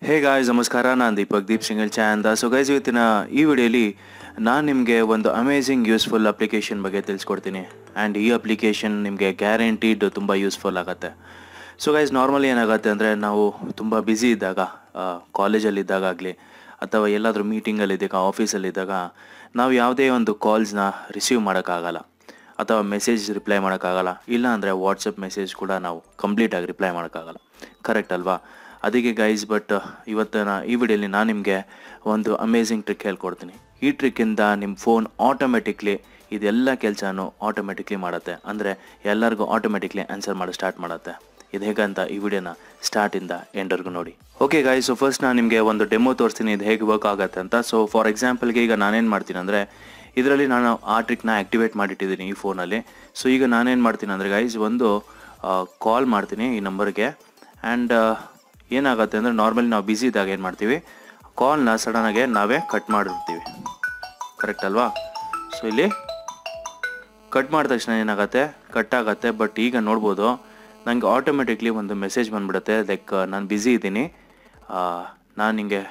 Hey guys ನಮಸ್ಕಾರ, ನಾನು Deep single ಚಾಂದ. So guys, ಇವತ್ತಿನ ಈ ವಿಡಿಯೋಲಿ ನಾನು ನಿಮಗೆ ಒಂದು ಅಮೇಝಿಂಗ್ ಯೂಸ್ಫುಲ್ ಅಪ್ಲಿಕೇಶನ್ ಬಗ್ಗೆ ತಿಳಿಸ್ಕೊಡ್ತೀನಿ. ಆ್ಯಂಡ್ ಈ ಅಪ್ಲಿಕೇಶನ್ ನಿಮಗೆ ಗ್ಯಾರಂಟಿಡ್ ತುಂಬ ಯೂಸ್ಫುಲ್ ಆಗುತ್ತೆ. ಸೊ ಗೈಸ್, ನಾರ್ಮಲಿ ಏನಾಗುತ್ತೆ ಅಂದರೆ ನಾವು ತುಂಬ ಬ್ಯುಸಿ ಇದ್ದಾಗ, ಕಾಲೇಜಲ್ಲಿದ್ದಾಗಲಿ ಅಥವಾ ಎಲ್ಲಾದರೂ ಮೀಟಿಂಗಲ್ಲಿದ್ದಾಗ, ಆಫೀಸಲ್ಲಿದ್ದಾಗ ನಾವು ಯಾವುದೇ ಒಂದು ಕಾಲ್ಸ್ನ ರಿಸೀವ್ ಮಾಡೋಕ್ಕಾಗಲ್ಲ ಅಥವಾ ಮೆಸೇಜ್ ರಿಪ್ಲೈ ಮಾಡೋಕ್ಕಾಗಲ್ಲ. ಇಲ್ಲ ಅಂದರೆ ವಾಟ್ಸಪ್ ಮೆಸೇಜ್ ಕೂಡ ನಾವು ಕಂಪ್ಲೀಟಾಗಿ ರಿಪ್ಲೈ ಮಾಡೋಕ್ಕಾಗಲ್ಲ. ಕರೆಕ್ಟ್ ಅಲ್ವಾ? ಅದಕ್ಕೆ ಗೈಸ್, ಇವತ್ತಿನ ಈ ವಿಡಿಯೋಲಿ ನಾನು ನಿಮಗೆ ಒಂದು ಅಮೇಝಿಂಗ್ ಟ್ರಿಕ್ ಹೇಳ್ಕೊಡ್ತೀನಿ. ಈ ಟ್ರಿಕ್ಕಿಂದ ನಿಮ್ಮ ಫೋನ್ ಆಟೋಮೆಟಿಕ್ಲಿ ಇದೆಲ್ಲ ಕೆಲಸನೂ ಆಟೋಮೆಟಿಕ್ಲಿ ಮಾಡುತ್ತೆ. ಅಂದರೆ ಎಲ್ಲರಿಗೂ ಆಟೋಮೆಟಿಕ್ಲಿ ಆನ್ಸರ್ ಮಾಡಿ ಸ್ಟಾರ್ಟ್ ಮಾಡುತ್ತೆ. ಇದು ಹೇಗಂತ ಈ ವಿಡಿಯೋನ ಸ್ಟಾರ್ಟಿಂದ ಎಂಡ್ವರೆಗೂ ನೋಡಿ. ಓಕೆ ಗೈಸ್, ಸೊ ಫಸ್ಟ್ ನಾನು ನಿಮಗೆ ಒಂದು ಡೆಮೋ ತೋರಿಸ್ತೀನಿ ಇದು ಹೇಗೆ ವರ್ಕ್ ಆಗುತ್ತೆ ಅಂತ. ಸೊ ಫಾರ್ ಎಕ್ಸಾಂಪಲ್ಗೆ ಈಗ ನಾನೇನು ಮಾಡ್ತೀನಿ ಅಂದರೆ, ಇದರಲ್ಲಿ ನಾನು ಆ ಟ್ರಿಕ್ನ ಆ್ಯಕ್ಟಿವೇಟ್ ಮಾಡಿಟ್ಟಿದ್ದೀನಿ ಈ ಫೋನಲ್ಲಿ. ಸೊ ಈಗ ನಾನೇನು ಮಾಡ್ತೀನಿ ಅಂದರೆ ಗೈಸ್, ಒಂದು ಕಾಲ್ ಮಾಡ್ತೀನಿ ಈ ನಂಬರ್ಗೆ. ಆ್ಯಂಡ್ ಏನಾಗುತ್ತೆ ಅಂದರೆ, ನಾರ್ಮಲಿ ನಾವು ಬ್ಯುಸಿ ಇದ್ದಾಗ ಏನು ಮಾಡ್ತೀವಿ, ಕಾಲ್ನ ಸಡನ್ನಾಗೆ ನಾವೇ ಕಟ್ ಮಾಡಿರ್ತೀವಿ. ಕರೆಕ್ಟ್ ಅಲ್ವಾ? ಸೊ ಇಲ್ಲಿ ಕಟ್ ಮಾಡಿದ ತಕ್ಷಣ ಏನಾಗುತ್ತೆ, ಕಟ್ ಆಗುತ್ತೆ. ಬಟ್ ಈಗ ನೋಡ್ಬೋದು ನನಗೆ ಆಟೋಮೆಟಿಕ್ಲಿ ಒಂದು ಮೆಸೇಜ್ ಬಂದುಬಿಡುತ್ತೆ, ಲೈಕ್ ನಾನು ಬ್ಯುಸಿ ಇದ್ದೀನಿ, ನಾನು ನಿಮಗೆ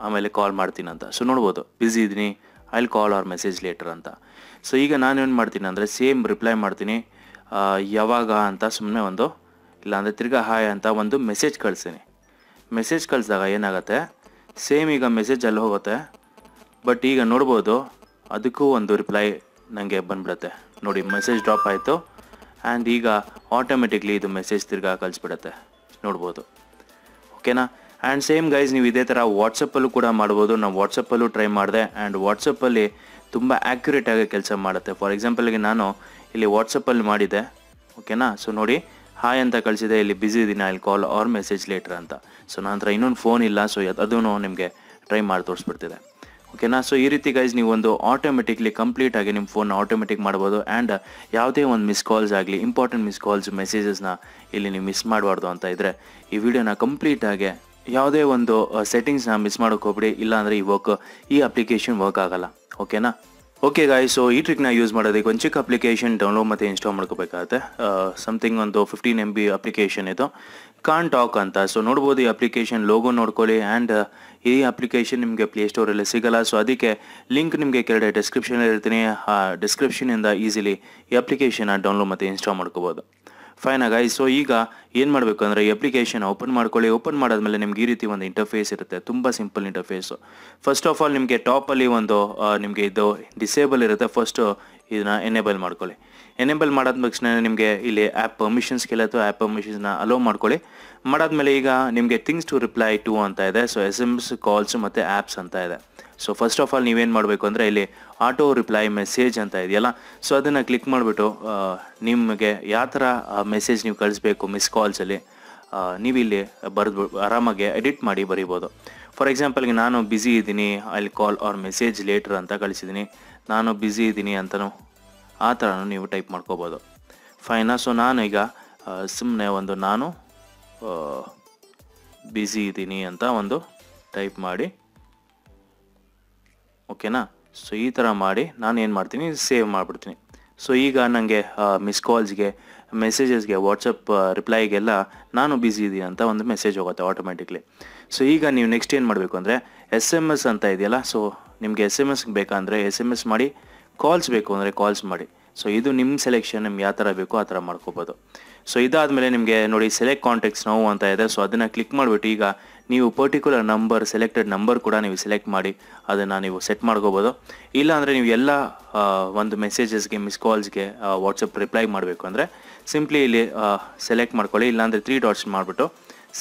ಆಮೇಲೆ ಕಾಲ್ ಮಾಡ್ತೀನಿ ಅಂತ. ಸೊ ನೋಡ್ಬೋದು, ಬ್ಯುಸಿ ಇದ್ದೀನಿ, I will call or message later ಅಂತ. ಸೊ ಈಗ ನಾನೇನು ಮಾಡ್ತೀನಿ ಅಂದರೆ, ಸೇಮ್ ರಿಪ್ಲೈ ಮಾಡ್ತೀನಿ, ಯಾವಾಗ ಅಂತ ಸುಮ್ಮನೆ ಒಂದು, ಇಲ್ಲಾಂದರೆ ತಿರ್ಗಾ ಹಾಯ್ ಅಂತ ಒಂದು ಮೆಸೇಜ್ ಕಳಿಸ್ತೀನಿ. ಮೆಸೇಜ್ ಕಳಿಸಿದಾಗ ಏನಾಗುತ್ತೆ, ಸೇಮ್ ಈಗ ಮೆಸೇಜ್ ಅಲ್ಲಿ ಹೋಗುತ್ತೆ. ಬಟ್ ಈಗ ನೋಡ್ಬೋದು ಅದಕ್ಕೂ ಒಂದು ರಿಪ್ಲೈ ನನಗೆ ಬಂದ್ಬಿಡುತ್ತೆ. ನೋಡಿ, ಮೆಸೇಜ್ ಡ್ರಾಪ್ ಆಯಿತು. ಆ್ಯಂಡ್ ಈಗ ಆಟೋಮೆಟಿಕ್ಲಿ ಇದು ಮೆಸೇಜ್ ತಿರ್ಗಾ ಕಳಿಸ್ಬಿಡುತ್ತೆ, ನೋಡ್ಬೋದು. ಓಕೆನಾ? ಆ್ಯಂಡ್ ಸೇಮ್ ಗೈಸ್, ನೀವು ಇದೇ ಥರ ವಾಟ್ಸಪ್ಪಲ್ಲೂ ಕೂಡ ಮಾಡ್ಬೋದು. ನಾವು ವಾಟ್ಸಪ್ಪಲ್ಲೂ ಟ್ರೈ ಮಾಡಿದೆ. ಆ್ಯಂಡ್ ವಾಟ್ಸಪ್ಪಲ್ಲಿ ತುಂಬ ಆ್ಯಕ್ಯುರೇಟಾಗಿ ಕೆಲಸ ಮಾಡುತ್ತೆ. ಫಾರ್ ಎಕ್ಸಾಂಪಲ್ಗೆ ನಾನು ಇಲ್ಲಿ ವಾಟ್ಸಪ್ಪಲ್ಲಿ ಮಾಡಿದ್ದೆ. ಓಕೆನಾ? ಸೊ ನೋಡಿ, ಹಾಯ್ ಅಂತ ಕಳಿಸಿದೆ, ಇಲ್ಲಿ ಬ್ಯುಸಿ ಇದ್ದೀನಿ, I will call or message later ಅಂತ. ಸೊ ನನ್ನ ಹತ್ರ ಇನ್ನೊಂದು ಫೋನ್ ಇಲ್ಲ, ಸೊ ಅದೂ ನಿಮಗೆ ಟ್ರೈ ಮಾಡಿ ತೋರಿಸ್ಬಿಡ್ತಿದೆ. ಓಕೆನಾ? ಸೊ ಈ ರೀತಿ ಗೈಸ್, ನೀವು ಒಂದು ಆಟೋಮೆಟಿಕ್ಲಿ ಕಂಪ್ಲೀಟಾಗಿ ನಿಮ್ಮ ಫೋನ್ನ ಆಟೋಮೆಟಿಕ್ ಮಾಡ್ಬೋದು. ಆ್ಯಂಡ್ ಯಾವುದೇ ಒಂದು ಮಿಸ್ ಕಾಲ್ಸ್ ಆಗಲಿ, ಇಂಪಾರ್ಟೆಂಟ್ ಮಿಸ್ ಕಾಲ್ಸ್, ಮೆಸೇಜಸ್ನ ಇಲ್ಲಿ ನೀವು ಮಿಸ್ ಮಾಡಬಾರ್ದು ಅಂತ ಇದ್ದರೆ ಈ ವಿಡಿಯೋನ ಕಂಪ್ಲೀಟಾಗಿ ಯಾವುದೇ ಒಂದು ಸೆಟ್ಟಿಂಗ್ಸ್ನ ಮಿಸ್ ಮಾಡೋಕ್ಕೆ ಹೋಗ್ಬಿಡಿ. ಇಲ್ಲಾಂದರೆ ಈ ಅಪ್ಲಿಕೇಶನ್ ವರ್ಕ್ ಆಗಲ್ಲ. ಓಕೆನಾ? ಓಕೆ ಗಾಯ್ಸ್, ಸೊ ಈ ಟ್ರಿಕ್ನ ಯೂಸ್ ಮಾಡೋದಕ್ಕೆ ಒಂದು ಚಿಕ್ಕ ಅಪ್ಲಿಕೇಶನ್ ಡೌನ್ಲೋಡ್ ಮತ್ತು ಇನ್ಸ್ಟಾಲ್ ಮಾಡ್ಕೋಬೇಕಾಗುತ್ತೆ. ಸಮಥಿಂಗ್ ಒಂದು 15 MB ಅಪ್ಲಿಕೇಶನ್ ಇದು, ಕಾನ್ ಟಾಕ್ ಅಂತ. ಸೊ ನೋಡ್ಬೋದು, ಈ ಅಪ್ಲಿಕೇಶನ್ ಲೋಗೋ ನೋಡ್ಕೊಳ್ಳಿ. ಆ್ಯಂಡ್ ಈ ಅಪ್ಲಿಕೇಶನ್ ನಿಮಗೆ ಪ್ಲೇಸ್ಟೋರಲ್ಲಿ ಸಿಗೋಲ್ಲ. ಸೊ ಅದಕ್ಕೆ ಲಿಂಕ್ ನಿಮಗೆ ಕೆಳಗಡೆ ಡಿಸ್ಕ್ರಿಪ್ಷನಲ್ಲಿ ಇರ್ತೀನಿ. ಆ ಡಿಸ್ಕ್ರಿಪ್ಷನಿಂದ ಈಸಿಲಿ ಈ ಅಪ್ಲಿಕೇಶನ್ನ ಡೌನ್ಲೋಡ್ ಮತ್ತು ಇನ್ಸ್ಟಾಲ್ ಮಾಡ್ಕೋಬೋದು. ಫೈನಾ ಗೈಸ್, ಸೊ ಈಗ ಏನು ಮಾಡಬೇಕು ಅಂದರೆ, ಈ ಅಪ್ಲಿಕೇಶನ್ ಓಪನ್ ಮಾಡ್ಕೊಳ್ಳಿ. ಓಪನ್ ಮಾಡಾದ್ಮೇಲೆ ನಿಮ್ಗೆ ಈ ರೀತಿ ಒಂದು ಇಂಟರ್ಫೇಸ್ ಇರುತ್ತೆ, ತುಂಬ simple interphase. First of all ನಿಮಗೆ ಟಾಪಲ್ಲಿ ಒಂದು ನಿಮಗೆ ಇದು ಡಿಸೇಬಲ್ ಇರುತ್ತೆ. ಫಸ್ಟು ಇದನ್ನ ಎನೇಬಲ್ ಮಾಡ್ಕೊಳ್ಳಿ. ಎನೇಬಲ್ ಮಾಡಾದ ತಕ್ಷಣ ನಿಮಗೆ ಇಲ್ಲಿ ಆ್ಯಪ್ ಪರ್ಮಿಷನ್ಸ್ ಕೇಳುತ್ತೋ, ಆ್ಯಪ್ ಪರ್ಮಿಷನ್ಸ್ನ ಅಲೋ ಮಾಡ್ಕೊಳ್ಳಿ. ಮಾಡಾದ್ಮೇಲೆ ಈಗ ನಿಮಗೆ ಥಿಂಗ್ಸ್ ಟು ರಿಪ್ಲೈ ಟು ಅಂತ ಇದೆ. ಸೊ SMS, ಕಾಲ್ಸ್ ಮತ್ತು ಆ್ಯಪ್ಸ್ ಅಂತ ಇದೆ. ಸೊ ಫಸ್ಟ್ ಆಫ್ ಆಲ್ ನೀವೇನು ಮಾಡಬೇಕು ಅಂದರೆ, ಇಲ್ಲಿ ಆಟೋ ರಿಪ್ಲೈ ಮೆಸೇಜ್ ಅಂತ ಇದೆಯಲ್ಲ, ಸೊ ಅದನ್ನು ಕ್ಲಿಕ್ ಮಾಡಿಬಿಟ್ಟು ನಿಮಗೆ ಯಾವ ಥರ ಮೆಸೇಜ್ ನೀವು ಕಳಿಸ್ಬೇಕು ಮಿಸ್ ಕಾಲ್ಸಲ್ಲಿ, ನೀವು ಇಲ್ಲಿ ಬರೆದು ಆರಾಮಾಗಿ ಎಡಿಟ್ ಮಾಡಿ ಬರೀಬೋದು. ಫಾರ್ ಎಕ್ಸಾಂಪಲ್ಗೆ ನಾನು ಬ್ಯುಸಿ ಇದ್ದೀನಿ, I will call or message later ಅಂತ ಕಳಿಸಿದ್ದೀನಿ. ನಾನು ಬ್ಯುಸಿ ಇದ್ದೀನಿ ಅಂತಲೂ ಆ ಥರನೂ ನೀವು ಟೈಪ್ ಮಾಡ್ಕೋಬೋದು. ಫೈನಾ? ಸೊ ನಾನು ಈಗ ಸುಮ್ಮನೆ ಒಂದು ನಾನು ಬ್ಯುಸಿ ಇದ್ದೀನಿ ಅಂತ ಒಂದು ಟೈಪ್ ಮಾಡಿ, ಓಕೆನಾ? ಸೊ ಈ ಥರ ಮಾಡಿ ನಾನು ಏನು ಮಾಡ್ತೀನಿ, ಸೇವ್ ಮಾಡಿಬಿಡ್ತೀನಿ. ಸೊ ಈಗ ನನಗೆ ಮಿಸ್ ಕಾಲ್ಸ್ಗೆ, ಮೆಸೇಜಸ್ಗೆ, ವಾಟ್ಸಪ್ ರಿಪ್ಲೈಗೆಲ್ಲ ನಾನು ಬ್ಯುಸಿ ಇದ್ದೀನಿ ಅಂತ ಒಂದು ಮೆಸೇಜ್ ಹೋಗುತ್ತೆ ಆಟೋಮೆಟಿಕ್ಲಿ. ಸೊ ಈಗ ನೀವು ನೆಕ್ಸ್ಟ್ ಏನು ಮಾಡಬೇಕು ಅಂದರೆ, SMS ಅಂತ ಇದೆಯಲ್ಲ, ಸೊ ನಿಮಗೆ SMS ಬೇಕಂದರೆ SMS ಮಾಡಿ, ಕಾಲ್ಸ್ ಬೇಕು ಅಂದರೆ ಕಾಲ್ಸ್ ಮಾಡಿ. ಸೊ ಇದು ನಿಮ್ಮ ಸೆಲೆಕ್ಷನ್, ನಿಮ್ಗೆ ಯಾವ ಥರ ಬೇಕೋ ಆ ಥರ ಮಾಡ್ಕೋಬೋದು. ಸೊ ಇದಾದಮೇಲೆ ನಿಮಗೆ ನೋಡಿ, ಸೆಲೆಕ್ಟ್ ಕಾಂಟ್ಯಾಕ್ಟ್ಸ್ ನೌ ಅಂತ ಇದೆ. ಸೊ ಅದನ್ನು ಕ್ಲಿಕ್ ಮಾಡಿಬಿಟ್ಟು ಈಗ ನೀವು ಪರ್ಟಿಕ್ಯುಲರ್ ನಂಬರ್, ಸೆಲೆಕ್ಟೆಡ್ ನಂಬರ್ ಕೂಡ ನೀವು ಸೆಲೆಕ್ಟ್ ಮಾಡಿ ಅದನ್ನು ನೀವು ಸೆಟ್ ಮಾಡ್ಕೋಬೋದು. ಇಲ್ಲಾಂದರೆ ನೀವು ಎಲ್ಲ ಒಂದು ಮೆಸೇಜಸ್ಗೆ, ಮಿಸ್ ಕಾಲ್ಸ್ಗೆ ವಾಟ್ಸಪ್ ರಿಪ್ಲೈ ಮಾಡಬೇಕು ಅಂದರೆ ಸಿಂಪ್ಲಿ ಇಲ್ಲಿ ಸೆಲೆಕ್ಟ್ ಮಾಡ್ಕೊಳ್ಳಿ. ಇಲ್ಲಾಂದರೆ 3 ಡಾಟ್ಸ್ ಮಾಡಿಬಿಟ್ಟು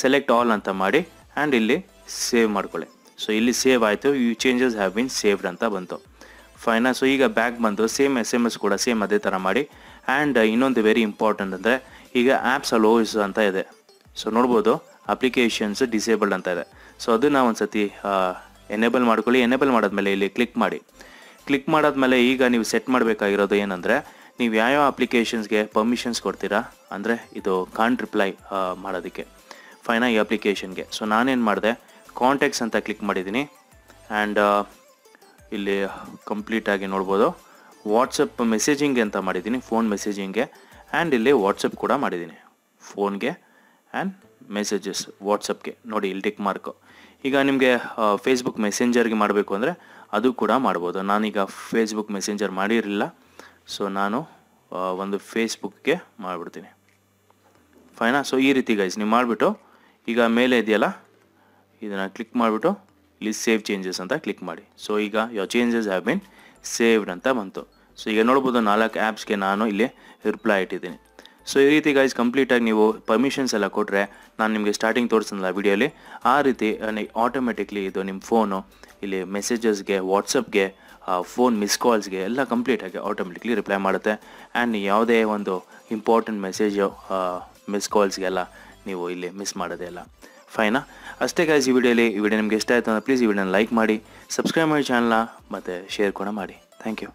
ಸೆಲೆಕ್ಟ್ ಆಲ್ ಅಂತ ಮಾಡಿ ಆ್ಯಂಡ್ ಇಲ್ಲಿ ಸೇವ್ ಮಾಡ್ಕೊಳ್ಳಿ. ಸೊ ಇಲ್ಲಿ ಸೇವ್ ಆಯಿತು, your changes have been saved ಅಂತ ಬಂತು. ಫೈನಾ? ಸೊ ಈಗ ಬ್ಯಾಕ್ ಬಂದು ಸೇಮ್ SMS ಕೂಡ ಸೇಮ್ ಅದೇ ಥರ ಮಾಡಿ. ಆ್ಯಂಡ್ ಇನ್ನೊಂದು ವೆರಿ ಇಂಪಾರ್ಟೆಂಟ್ ಅಂದರೆ, ಈಗ ಆ್ಯಪ್ಸ್ ಅಲೋಸ್ ಅಂತ ಇದೆ. ಸೊ ನೋಡ್ಬೋದು, ಅಪ್ಲಿಕೇಶನ್ಸ್ ಡಿಸೇಬಲ್ಡ್ ಅಂತ ಇದೆ. ಸೊ ಅದನ್ನು ಒಂದು ಸತಿ ಎನೇಬಲ್ ಮಾಡ್ಕೊಳ್ಳಿ. ಎನೇಬಲ್ ಮಾಡಾದ್ಮೇಲೆ ಇಲ್ಲಿ ಕ್ಲಿಕ್ ಮಾಡಿ. ಕ್ಲಿಕ್ ಮಾಡಾದ್ಮೇಲೆ ಈಗ ನೀವು ಸೆಟ್ ಮಾಡಬೇಕಾಗಿರೋದು ಏನಂದರೆ, ನೀವು ಯಾವ್ಯಾವ ಅಪ್ಲಿಕೇಶನ್ಸ್ಗೆ ಪರ್ಮಿಷನ್ಸ್ ಕೊಡ್ತೀರಾ ಅಂದರೆ, ಇದು ಕಾಂಟ್ ರಿಪ್ಲೈ ಮಾಡೋದಕ್ಕೆ ಫೈನಾ ಈ ಅಪ್ಲಿಕೇಶನ್ಗೆ. ಸೊ ನಾನೇನು ಮಾಡಿದೆ, ಕಾಂಟ್ಯಾಕ್ಟ್ಸ್ ಅಂತ ಕ್ಲಿಕ್ ಮಾಡಿದ್ದೀನಿ. ಆ್ಯಂಡ್ ಇಲ್ಲಿ ಕಂಪ್ಲೀಟಾಗಿ ನೋಡ್ಬೋದು, ವಾಟ್ಸಪ್ ಮೆಸೇಜಿಂಗ್ ಅಂತ ಮಾಡಿದ್ದೀನಿ, ಫೋನ್ ಮೆಸೇಜಿಂಗ್ಗೆ. ಆ್ಯಂಡ್ ಇಲ್ಲಿ ವಾಟ್ಸಪ್ ಕೂಡ ಮಾಡಿದ್ದೀನಿ, ಫೋನ್ಗೆ ಆ್ಯಂಡ್ ಮೆಸೇಜಸ್ ವಾಟ್ಸಪ್ಗೆ. ನೋಡಿ ಇಲ್ಲಿ ಟಿಕ್ ಮಾರ್ಕು. ಈಗ ನಿಮಗೆ ಫೇಸ್ಬುಕ್ ಮೆಸೆಂಜರ್ಗೆ ಮಾಡಬೇಕು ಅಂದರೆ ಅದು ಕೂಡ ಮಾಡ್ಬೋದು. ನಾನೀಗ ಫೇಸ್ಬುಕ್ ಮೆಸೆಂಜರ್ ಮಾಡಿರಲಿಲ್ಲ, ಸೊ ನಾನು ಒಂದು ಫೇಸ್ಬುಕ್ಗೆ ಮಾಡಿಬಿಡ್ತೀನಿ. ಫೈನಾ? ಸೊ ಈ ರೀತಿ ಗೈಸ್ ನೀವು ಮಾಡಿಬಿಟ್ಟು ಈಗ ಮೇಲೆ ಇದೆಯಲ್ಲ ಇದನ್ನು ಕ್ಲಿಕ್ ಮಾಡಿಬಿಟ್ಟು ಇಲ್ಲಿ ಸೇವ್ ಚೇಂಜಸ್ ಅಂತ ಕ್ಲಿಕ್ ಮಾಡಿ. ಸೊ ಈಗ your changes have been saved ಅಂತ ಬಂತು. ಸೊ ಈಗ ನೋಡ್ಬೋದು 4 ಆ್ಯಪ್ಸ್ಗೆ ನಾನು ಇಲ್ಲಿ ರಿಪ್ಲೈ ಇಟ್ಟಿದ್ದೀನಿ. ಸೊ ಈ ರೀತಿ ಗೈಸ್ ಕಂಪ್ಲೀಟಾಗಿ ನೀವು ಪರ್ಮಿಷನ್ಸ್ ಎಲ್ಲ ಕೊಟ್ಟರೆ, ನಾನು ನಿಮಗೆ ಸ್ಟಾರ್ಟಿಂಗ್ ತೋರಿಸಿದ್ನಲ್ಲ ವಿಡಿಯೋಲಿ, ಆ ರೀತಿ ಆಟೋಮೆಟಿಕ್ಲಿ ಇದು ನಿಮ್ಮ ಫೋನು ಇಲ್ಲಿ ಮೆಸೇಜಸ್ಗೆ, ವಾಟ್ಸಪ್ಗೆ, ಫೋನ್ ಮಿಸ್ ಕಾಲ್ಸ್ಗೆ ಎಲ್ಲ ಕಂಪ್ಲೀಟಾಗಿ ಆಟೋಮೆಟಿಕ್ಲಿ ರಿಪ್ಲೈ ಮಾಡುತ್ತೆ. ಆ್ಯಂಡ್ ಯಾವುದೇ ಒಂದು ಇಂಪಾರ್ಟೆಂಟ್ ಮೆಸೇಜು ಮಿಸ್ ಕಾಲ್ಸ್ಗೆಲ್ಲ ನೀವು ಇಲ್ಲಿ ಮಿಸ್ ಮಾಡೋದೇ ಇಲ್ಲ. ಫೈನಾ? ಅಷ್ಟೇ ಗೈಸ್ ಈ ವಿಡಿಯೋ ನಿಮಗೆ ಇಷ್ಟ ಆಯಿತು ಅಂದರೆ ಪ್ಲೀಸ್ ಈ ವಿಡಿಯೋನ ಲೈಕ್ ಮಾಡಿ, ಸಬ್ಸ್ಕ್ರೈಬ್ ಮಾಡಿ ಚಾನಲ್ನ, ಮತ್ತು ಶೇರ್ ಕೂಡ ಮಾಡಿ. Thank you.